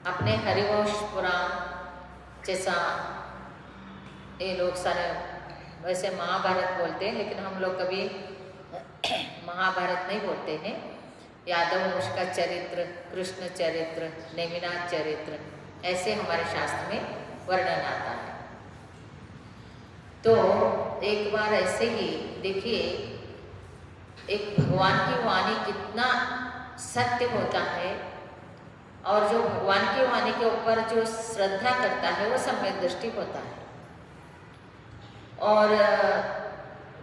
अपने हरिवंश पुराण जैसा ये लोग सारे वैसे महाभारत बोलते हैं, लेकिन हम लोग कभी महाभारत नहीं बोलते हैं। यादव वंश का चरित्र, कृष्ण चरित्र, नेमिनाथ चरित्र, ऐसे हमारे शास्त्र में वर्णन आता है। तो एक बार ऐसे ही देखिए, एक भगवान की वाणी कितना सत्य होता है, और जो भगवान की वाणी के ऊपर जो श्रद्धा करता है वो सम्यक दृष्टि होता है। और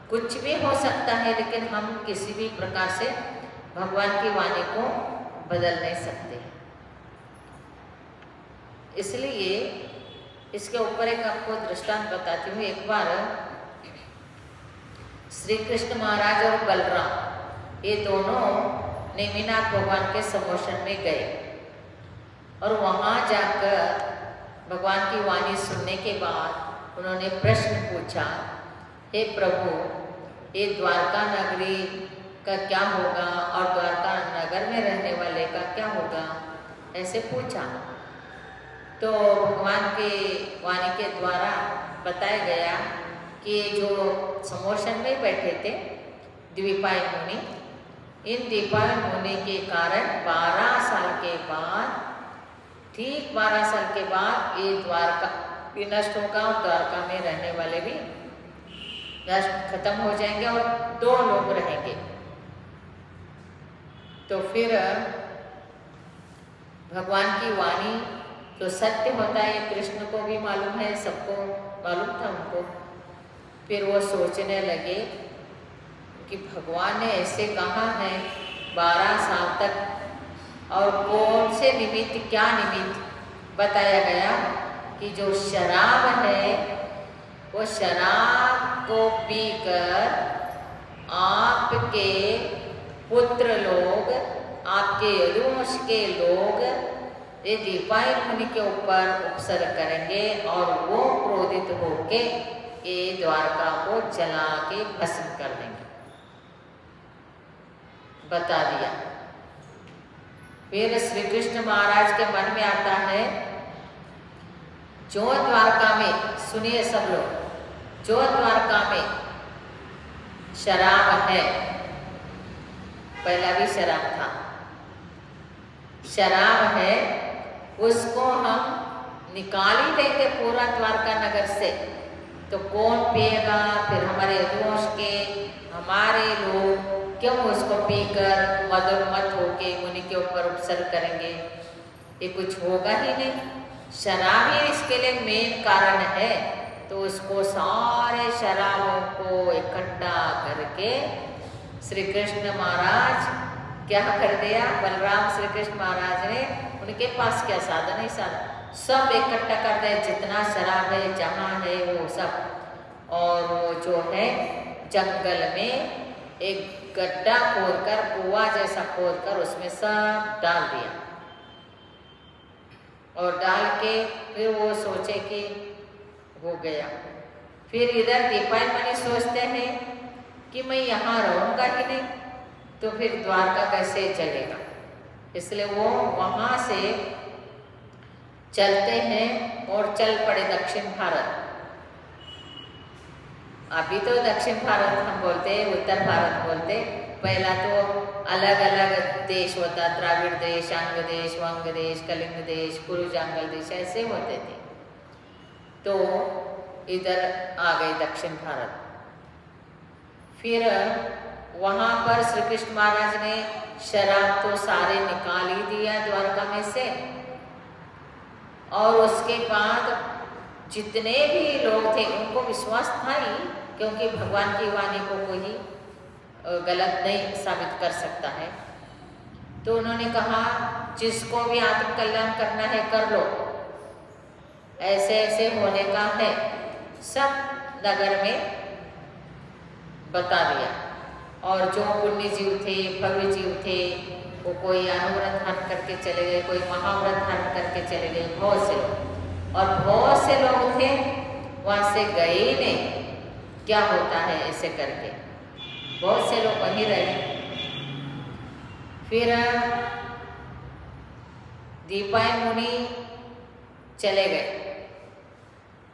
कुछ भी हो सकता है, लेकिन हम किसी भी प्रकार से भगवान की वाणी को बदल नहीं सकते। इसलिए इसके ऊपर एक आपको दृष्टांत बताती हूँ। एक बार श्री कृष्ण महाराज और बलराम ये दोनों नेमिनाथ भगवान के सम्मोहन में गए, और वहाँ जाकर भगवान की वाणी सुनने के बाद उन्होंने प्रश्न पूछा, हे प्रभु, ये द्वारका नगरी का क्या होगा और द्वारका नगर में रहने वाले का क्या होगा, ऐसे पूछा। तो भगवान के वाणी के द्वारा बताया गया कि जो सम्मोहन में बैठे थे द्वीपायन मुनि, इन द्वीपायन मुनि के कारण 12 साल के बाद, ठीक 12 साल के बाद ये द्वारका भी नष्ट होगा और द्वारका में रहने वाले भी नष्ट खत्म हो जाएंगे और 2 लोग रहेंगे। तो फिर भगवान की वाणी तो सत्य होता है, कृष्ण को भी मालूम है, सबको मालूम था उनको। फिर वो सोचने लगे कि भगवान ने ऐसे कहा है 12 साल तक, और कौन से निमित्त, क्या निमित्त बताया गया कि जो शराब है वो शराब को पीकर आपके पुत्र लोग, आपके यदुवंश के लोग ये द्वीपायन मुनि के ऊपर उपसर्ग करेंगे, और वो क्रोधित होके ये द्वारका को जला के भस्म कर देंगे, बता दिया। फिर श्री कृष्ण महाराज के मन में आता है, जो द्वारका में, सुनिए सब लोग, जो द्वारका में शराब है, पहला भी शराब था, शराब है, उसको हम निकाल ही देंगे पूरा द्वारका नगर से, तो कौन पिएगा? फिर हमारे यदुवंश के हमारे लोग क्यों उसको पीकर मदोन्मत्त होके मुनि के ऊपर उपसर्ग करेंगे? ये कुछ होगा ही नहीं। शराब ही इसके लिए मेन कारण है। तो उसको सारे शराबों को इकट्ठा करके श्री कृष्ण महाराज क्या कर दिया? बलराम श्री कृष्ण महाराज ने, उनके पास क्या साधन है, साधन सब इकट्ठा कर दिया, जितना शराब है जहाँ है वो सब, और वो जो है जंगल में एक गड्ढा खोदकर, कुआं जैसा खोदकर उसमें सब डाल दिया, और डाल के फिर वो सोचे कि हो गया। फिर इधर द्वीपायन मुनि सोचते हैं कि मैं यहाँ रहूँगा ही नहीं, तो फिर द्वारका कैसे चलेगा? इसलिए वो वहाँ से चलते हैं और चल पड़े दक्षिण भारत। अभी तो दक्षिण भारत हम बोलते हैं, उत्तर भारत बोलते। पहला तो अलग अलग देश होता, द्राविड़ देश, अंग देश, वंग देश, कलिंग देश, कुरुजांगल देश, ऐसे होते थे। तो इधर आ गए दक्षिण भारत। फिर वहाँ पर श्री कृष्ण महाराज ने शराब तो सारे निकाल ही दिया द्वारका में से, और उसके बाद जितने भी लोग थे उनको विश्वास था ही, क्योंकि भगवान की वाणी को कोई गलत नहीं साबित कर सकता है। तो उन्होंने कहा, जिसको भी आत्म कल्याण करना है कर लो, ऐसे ऐसे होने का है, सब नगर में बता दिया। और जो पुण्य जीव थे, भव्य जीव थे, वो कोई अनुव्रत धारण करके चले गए, कोई महाव्रत धारण करके चले गए, बहुत से लोग, और बहुत से लोग थे वहाँ से गए ही नहीं। क्या होता है ऐसे करके, बहुत से लोग वहीं रहे। फिर द्विपायन मुनि चले गए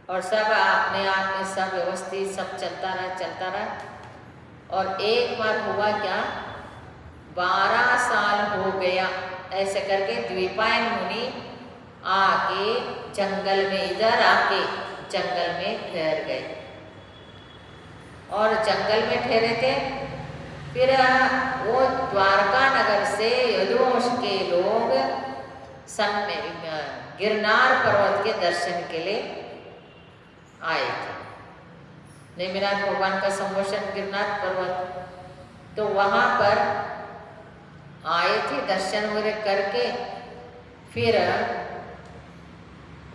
और सब अपने आप में सब व्यवस्थित सब चलता रहा। और एक बार हुआ क्या, 12 साल हो गया ऐसे करके द्विपायन मुनि आके जंगल में, इधर आके जंगल में ठहर गए। और जंगल में ठहरे थे। फिर वो द्वारका नगर से यदुवंश के लोग गिरनार पर्वत के दर्शन के लिए आए थे। नेमिनाथ भगवान का संबोधन गिरनार पर्वत, तो वहाँ पर आए थे दर्शन वगैरह करके। फिर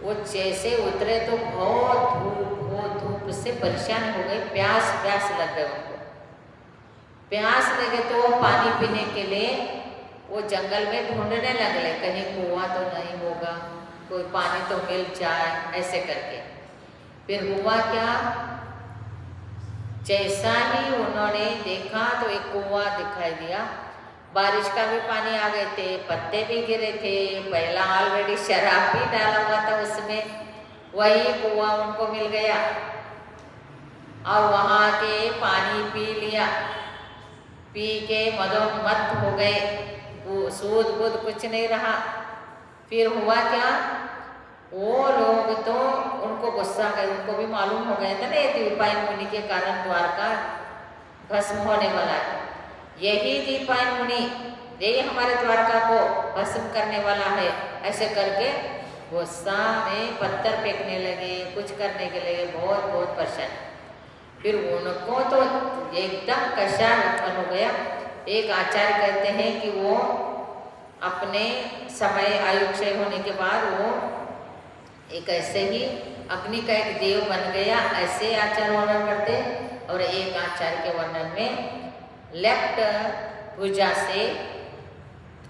वो जैसे उतरे तो बहुत धूप से परेशान हो गए, प्यास लग गए उनको। प्यास लगे तो वो पानी पीने के लिए वो जंगल में ढूंढने लगे, कहीं कुआं तो नहीं होगा, कोई पानी तो मिल जाए ऐसे करके। फिर हुआ क्या, जैसा ही उन्होंने देखा तो एक कुआं दिखाई दिया। बारिश का भी पानी आ गए थे, पत्ते भी गिरे थे, पहला ऑलरेडी शराब भी डाला हुआ था उसमें, वही कुआं उनको मिल गया और वहाँ के पानी पी लिया। पी के मदोन्मत्त हो गए, सूद बुद कुछ नहीं रहा। फिर हुआ क्या, वो लोग तो उनको गुस्सा गए, उनको भी मालूम हो गया था ना ये द्विपायन मुनि के कारण द्वारका भस्म होने वाला है। यही द्विपायन मुनि, यही हमारे द्वारका को भस्म करने वाला है ऐसे करके गुस्सा में पत्थर फेंकने लगे, कुछ करने के लिए बहुत परेशान। फिर उनको तो एकदम कषाय उत्पन्न हो गया। एक आचार्य कहते हैं कि वो अपने समय आयु क्षय होने के बाद वो एक ऐसे ही अग्नि का एक देव बन गया, ऐसे आचार्य वर्णन करते। और एक आचार्य के वर्णन में लेफ्ट भुजा से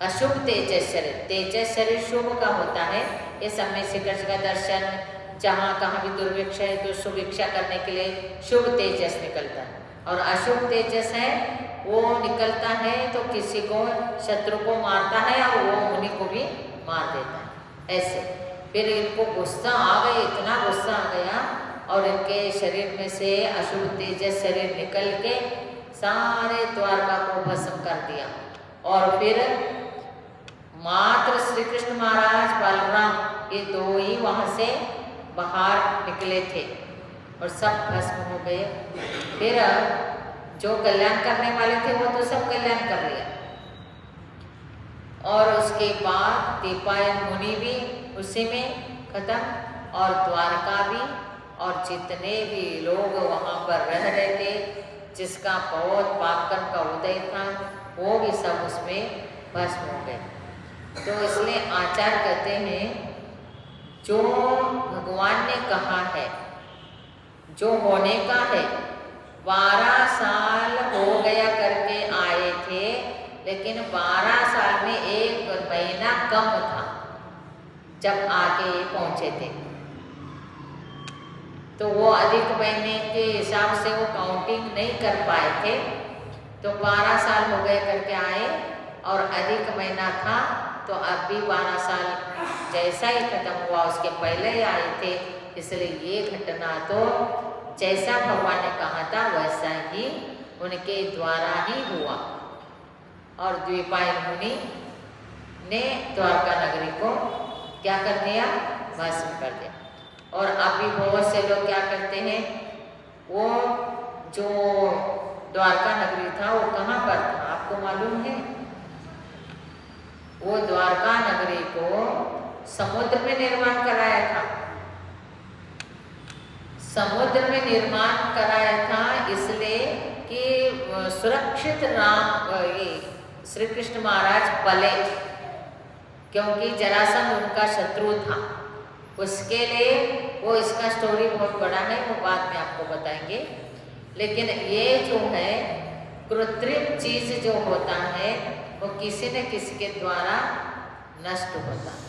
अशुभ तेजस शरीर, तेजस शरीर शुभ का होता है। ये समय श्री कृष्ण का दर्शन, जहाँ कहाँ भी दुर्भिक्ष है तो सुभिक्षा करने के लिए शुभ तेजस निकलता है, और अशुभ तेजस है वो निकलता है तो किसी को शत्रु को मारता है और वो मुनि को भी मार देता है ऐसे। फिर इनको गुस्सा आ गया, इतना गुस्सा आ गया और इनके शरीर में से अशुभ तेजस शरीर निकल के सारे द्वारका को भस्म कर दिया। और फिर मात्र श्री कृष्ण महाराज, बलराम, ये दो ही वहाँ से बाहर निकले थे और सब भस्म हो गए। फिर जो कल्याण करने वाले थे वो तो सब कल्याण कर लिया। और उसके बाद द्विपायन मुनि भी उसी में खत्म, और द्वारका भी, और जितने भी लोग वहाँ पर रह रहे थे, जिसका बहुत पापकर्म का उदय था, वो भी सब उसमें भस्म हो गए। तो इसलिए आचार्य कहते हैं जो भगवान ने कहा है, जो होने का है, 12 साल हो गया करके आए थे, लेकिन 12 साल में 1 महीना कम था जब आके पहुँचे थे। तो वो अधिक महीने के हिसाब से वो काउंटिंग नहीं कर पाए थे, तो 12 साल हो गए करके आए, और अधिक महीना था तो अब भी 12 साल जैसा ही खत्म हुआ उसके पहले ही आए थे। इसलिए ये घटना तो जैसा भगवान ने कहा था वैसा ही उनके द्वारा ही हुआ। और द्विपायन मुनि ने द्वारका नगरी को क्या कर दिया, भस्म कर दिया। और अभी बहुत से लोग क्या करते हैं, वो जो द्वारका नगरी था वो कहाँ पर था आपको मालूम है? वो द्वारका नगरी को समुद्र में निर्माण कराया था। समुद्र में निर्माण कराया था इसलिए कि सुरक्षित राम श्री कृष्ण महाराज पले, क्योंकि जरासंध उनका शत्रु था। उसके लिए वो, इसका स्टोरी बहुत बड़ा है, वो बाद में आपको बताएंगे। लेकिन ये जो है कृत्रिम चीज जो होता है वो किसी न किसी के द्वारा नष्ट होता है।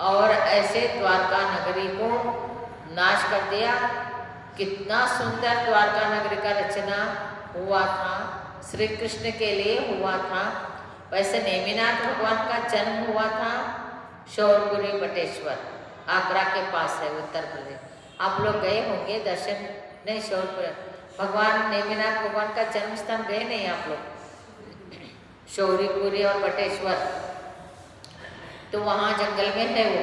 और ऐसे द्वारका नगरी को नाश कर दिया। कितना सुंदर द्वारका नगरी का रचना हुआ था, श्री कृष्ण के लिए हुआ था। वैसे नेमिनाथ भगवान का जन्म हुआ था शौरपुरी बटेश्वर, आगरा के पास है, उत्तर प्रदेश। आप लोग गए होंगे दर्शन? नहीं, शौरपुर भगवान नेमिनाथ भगवान का जन्म स्थान गए नहीं आप लोग? शौरीपुरी और बटेश्वर, तो वहाँ जंगल में है, वो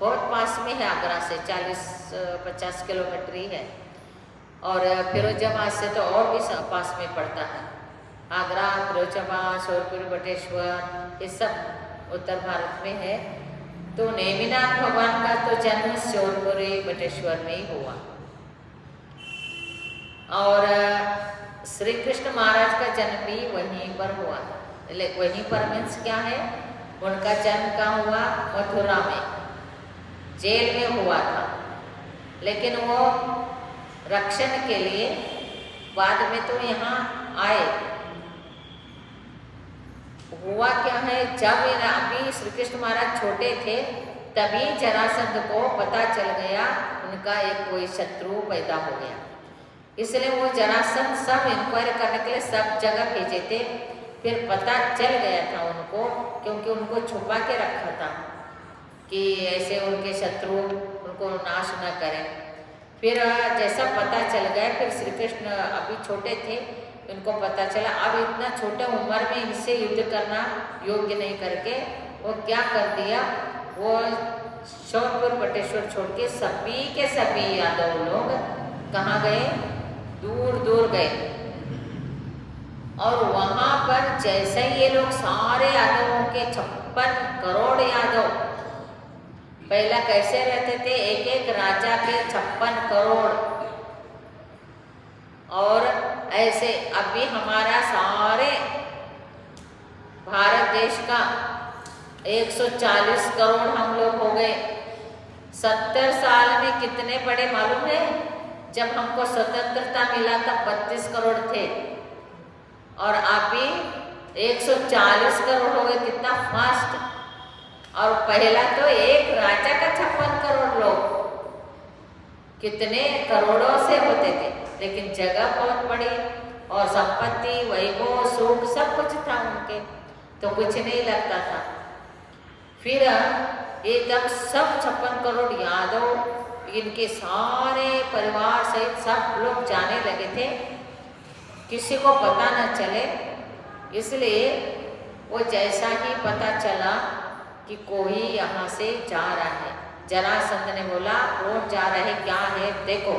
बहुत पास में है, आगरा से 40-50 किलोमीटर ही है। और फिरोजाबाद से तो और भी पास में पड़ता है। आगरा, फिरोजाबाद, शौरपुरी, बटेश्वर, ये सब उत्तर भारत में है। तो नेमिनाथ भगवान का तो जन्म शौरपुरी बटेश्वर में ही हुआ। और श्री कृष्ण महाराज का जन्म भी वहीं पर हुआ था। वहीं पर मीन्स क्या है, उनका जन्म कहाँ हुआ? मथुरा में, जेल में हुआ था। लेकिन वो रक्षण के लिए बाद में तो यहाँ आए। हुआ क्या है, जब अभी श्री कृष्ण महाराज छोटे थे तभी जरासंध को पता चल गया उनका एक कोई शत्रु पैदा हो गया। इसलिए वो जरासंध सब इंक्वायरी करने के लिए सब जगह भेजे थे। फिर पता चल गया था उनको, क्योंकि उनको छुपा के रखा था कि ऐसे उनके शत्रु उनको नाश न करें। फिर जैसा पता चल गया, फिर श्री कृष्ण अभी छोटे थे, उनको पता चला अब इतना छोटे उम्र में इनसे युद्ध करना योग्य नहीं करके वो क्या कर दिया, वो शौरपुर बटेश्वर छोड़ के सभी के सभी यादव लोग कहाँ गए? दूर दूर गए। और वहाँ पर जैसे ही ये लोग सारे यादवों के 56 करोड़ यादव, पहला कैसे रहते थे, एक एक राजा के 56 करोड़, और ऐसे अभी हमारा सारे भारत देश का 140 करोड़ हम लोग हो गए। 70 साल में कितने बड़े मालूम है? जब हमको स्वतंत्रता मिला तब 32 करोड़ थे, और अभी 140 करोड़ हो गए। कितना फास्ट! और पहला तो एक राजा का 56 करोड़ लोग, कितने करोड़ों से होते थे, लेकिन जगह बहुत बड़ी और संपत्ति, वैभव, सुख सब कुछ था उनके, तो कुछ नहीं लगता था। फिर एकदम सब 56 करोड़ यादव, इनके सारे परिवार सहित सब लोग जाने लगे थे, किसी को पता न चले। इसलिए वो जैसा ही पता चला कि कोई यहाँ से जा रहा है, जरासंध ने बोला कौन जा रहा है, क्या है देखो।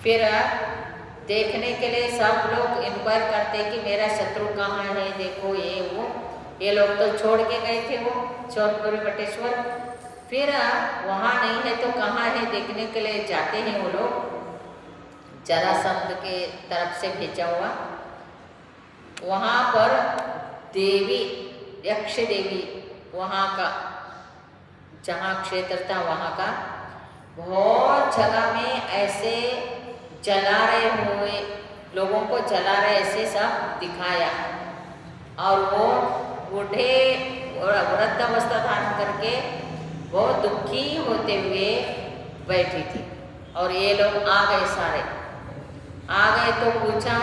फिर देखने के लिए सब लोग इंक्वायर करते कि मेरा शत्रु कहाँ है, देखो ये वो। ये लोग तो छोड़ के गए थे वो शौरपुरी बटेश्वर। फिर वहाँ नहीं है तो कहाँ है देखने के लिए जाते हैं वो लोग, जरासंध के तरफ से भेजा हुआ। वहाँ पर देवी, यक्ष देवी, वहाँ का जहाँ क्षेत्र था वहाँ का बहुत जगह में ऐसे जला रहे हुए लोगों को जला रहे ऐसे सब दिखाया। और वो बूढ़े वृद्ध अवस्था धारण करके बहुत दुखी होते हुए बैठी थी। और ये लोग आ गए, सारे आ गए तो पूछा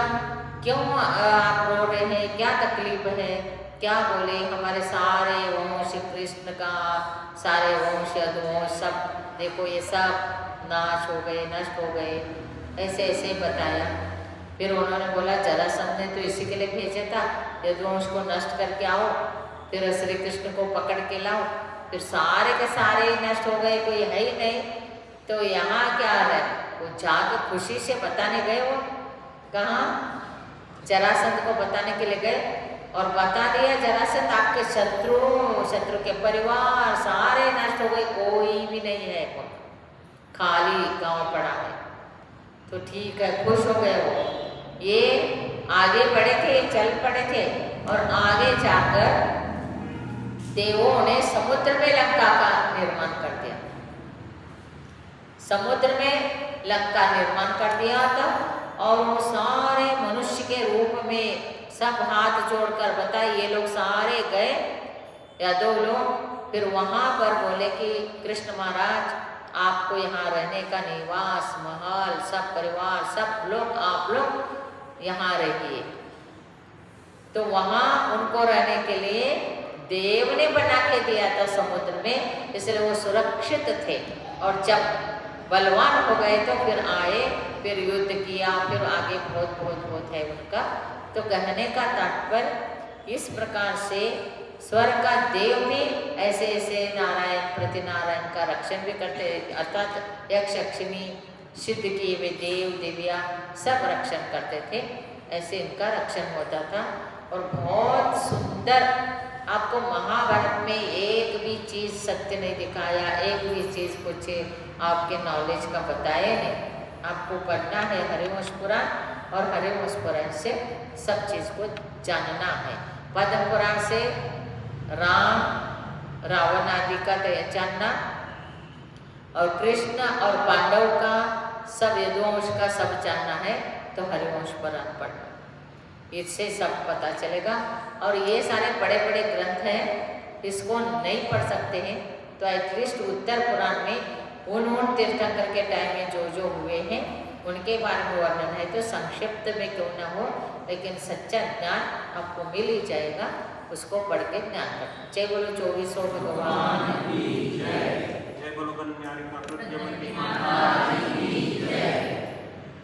क्यों आप रो रहे हैं, क्या तकलीफ है, क्या बोले। हमारे सारे वंश, कृष्ण का सारे वंश यदुवंश सब देखो ये सब नाश हो गए, नष्ट हो गए, ऐसे ऐसे बताया। फिर उन्होंने बोला जरासंध ने तो इसी के लिए भेजा था, यदुवंश को नष्ट करके आओ, फिर श्री कृष्ण को पकड़ के लाओ। फिर सारे के सारे नष्ट हो गए, कोई है ही नहीं, तो यहाँ क्या है, वो जाकर खुशी से बताने गए। वो कहाँ? जरासंध को बताने के लिए गए और बता दिया जरासंध आपके शत्रु, शत्रु के परिवार सारे नष्ट हो गए, कोई भी नहीं है, खाली गांव पड़ा है। तो ठीक है, खुश हो गए वो। ये आगे बढ़े थे, चल पड़े थे, और आगे जाकर देवों ने समुद्र में लंका का निर्माण कर दिया। समुद्र में लंका निर्माण कर दिया था, और वो सारे मनुष्य के रूप में सब हाथ जोड़कर बताए, ये लोग सारे गए यादव लोग। फिर वहाँ पर बोले कि कृष्ण महाराज आपको यहाँ रहने का निवास, महल, सब परिवार, सब लोग आप लोग यहाँ रहिए। तो वहाँ उनको रहने के लिए देव ने बना के दिया था समुद्र में, इसलिए वो सुरक्षित थे। और जब बलवान हो गए तो फिर आए, फिर युद्ध किया, फिर आगे बहुत बहुत बहुत है उनका। तो कहने का तात्पर्य इस प्रकार से स्वर्ग का देव भी ऐसे ऐसे नारायण प्रति नारायण का रक्षण भी करते, अर्थात यक्ष यक्षिणी सिद्ध किए हुए देव देविया सब रक्षण करते थे, ऐसे इनका रक्षण होता था। और बहुत सुंदर, आपको महाभारत में एक भी चीज सत्य नहीं दिखाया, एक भी चीज कुछ आपके नॉलेज का बताए नहीं। आपको पढ़ना है हरिवंश पुराण, और हरिवंश पुराण से सब चीज को जानना है। पद्म पुराण से राम रावण आदि का जानना, और कृष्ण और पांडव का सब यदुवंश का सब जानना है तो हरिवंश पुराण पढ़ना, इससे सब पता चलेगा। और ये सारे बड़े बड़े ग्रंथ हैं, इसको नहीं पढ़ सकते हैं तो एटलीस्ट उत्तर पुराण में उन तीर्थंकर के टाइम में जो जो हुए हैं उनके बारे में वर्णन है, तो संक्षिप्त में क्यों ना हो, लेकिन सच्चा ज्ञान आपको मिल ही जाएगा, उसको पढ़ के ज्ञान करना। जय बोलो 24 भगवान।